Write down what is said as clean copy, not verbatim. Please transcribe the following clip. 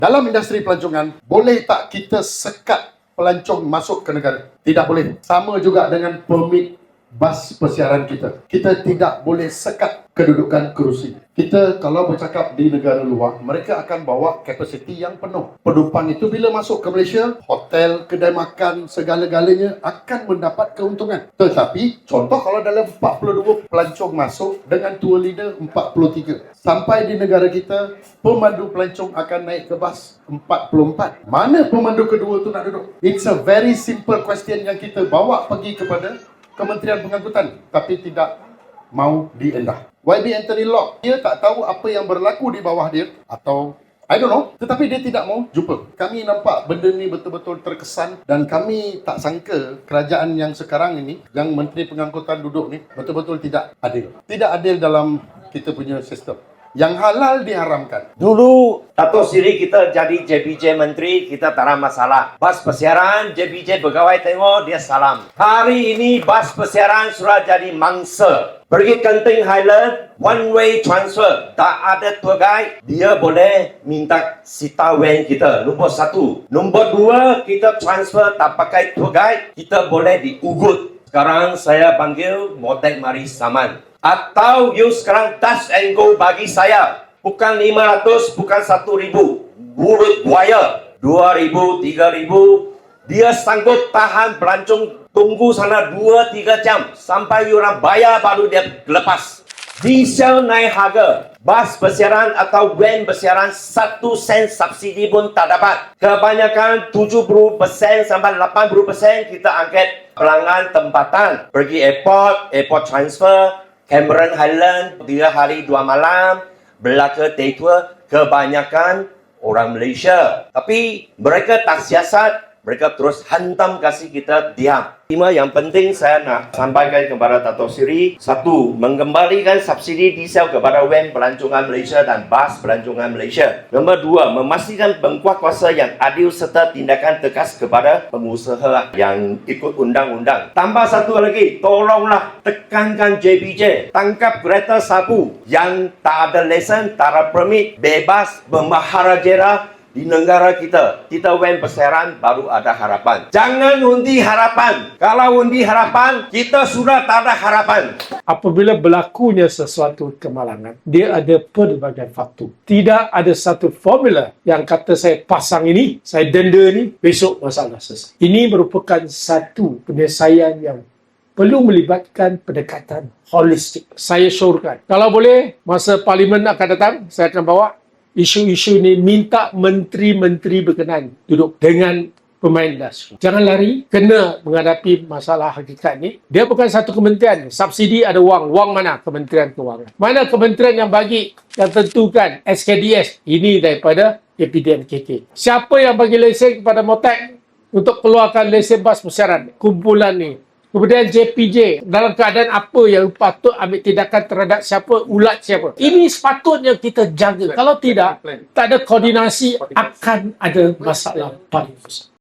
Dalam industri pelancongan, boleh tak kita sekat pelancong masuk ke negara? Tidak boleh. Sama juga dengan permit bas persiaran kita. Kita tidak boleh sekat kedudukan kerusi. Kita kalau bercakap di negara luar, mereka akan bawa kapasiti yang penuh. Penumpang itu bila masuk ke Malaysia, hotel, kedai makan, segala-galanya akan mendapat keuntungan. Tetapi, contoh kalau dalam 42 pelancong masuk dengan tour leader 43. Sampai di negara kita, pemandu pelancong akan naik ke bas 44. Mana pemandu kedua tu nak duduk? It's a very simple question yang kita bawa pergi kepada Kementerian Pengangkutan, tapi tidak mau diendah. YB Anthony Locke, dia tak tahu apa yang berlaku di bawah dia, atau I don't know, tetapi dia tidak mau jumpa. Kami nampak benda ni betul-betul terkesan dan kami tak sangka kerajaan yang sekarang ini, yang Menteri Pengangkutan duduk ni, betul-betul tidak adil. Tidak adil dalam kita punya sistem. Yang halal diharamkan. Dulu Dato' Sri kita jadi JPJ Menteri, kita tak ada masalah. Bas persiaran, JPJ pegawai tengok, dia salam. Hari ini bas persiaran sudah jadi mangsa. Pergi Genting Highland, one way transfer. Tak ada tour guide, dia boleh minta sita van kita. Nombor 1. Nombor 2, kita transfer tak pakai tour guide, kita boleh diugut. Sekarang saya panggil Motek Mari Saman. Atau you sekarang touch and go bagi saya. Bukan 500, bukan 1,000. Burut buaya. 2,000, 3,000. Dia sanggup tahan pelancong tunggu sana 2-3 jam. Sampai you orang bayar baru dia lepas. Diesel naik harga. Bas persiaran atau van persiaran 1 sen subsidi pun tak dapat. Kebanyakan 70% sampai 80% kita angkat pelanggan tempatan. Pergi airport, airport transfer, Cameron Highland 3 hari 2 malam, Melaka day tour, kebanyakan orang Malaysia. Tapi mereka tak siasat, mereka terus hantam kasih kita diam. Yang penting saya nak sampaikan kepada Dato' Sri. 1. Mengembalikan subsidi diesel kepada van pelancongan Malaysia dan bas pelancongan Malaysia. Nombor 2. Memastikan pengkuasa yang adil serta tindakan tegas kepada pengusaha yang ikut undang-undang. Tambah satu lagi, tolonglah tekankan JPJ. Tangkap kereta sabu yang tak ada lesen, tak ada permit, bebas, bermaharajera di negara kita. Kita van persiaran baru ada harapan. Jangan undi harapan. Kalau undi harapan, kita sudah tak ada harapan. Apabila berlakunya sesuatu kemalangan, dia ada pelbagai faktor. Tidak ada satu formula yang kata saya pasang ini, saya denda ni, besok masalah selesai. Ini merupakan satu penyelesaian yang perlu melibatkan pendekatan holistik. Saya syorkan. Kalau boleh, masa parlimen akan datang, saya akan bawa isu-isu ni, minta menteri-menteri berkenaan duduk dengan pemain industri. Jangan lari, kena menghadapi masalah hakikat ni. Dia bukan satu kementerian. Subsidi ada wang. Wang mana? Kementerian Kewangan. Mana kementerian yang bagi, yang tentukan SKDS? Ini daripada APDNKK. Siapa yang bagi lesen kepada Motek untuk keluarkan lesen bas persiaran? Kumpulan ni. Kemudian JPJ, dalam keadaan apa yang patut ambil tindakan terhadap siapa, ulat siapa. Ini sepatutnya kita jaga. Kalau tidak, tak ada koordinasi, akan ada masalah paling besar.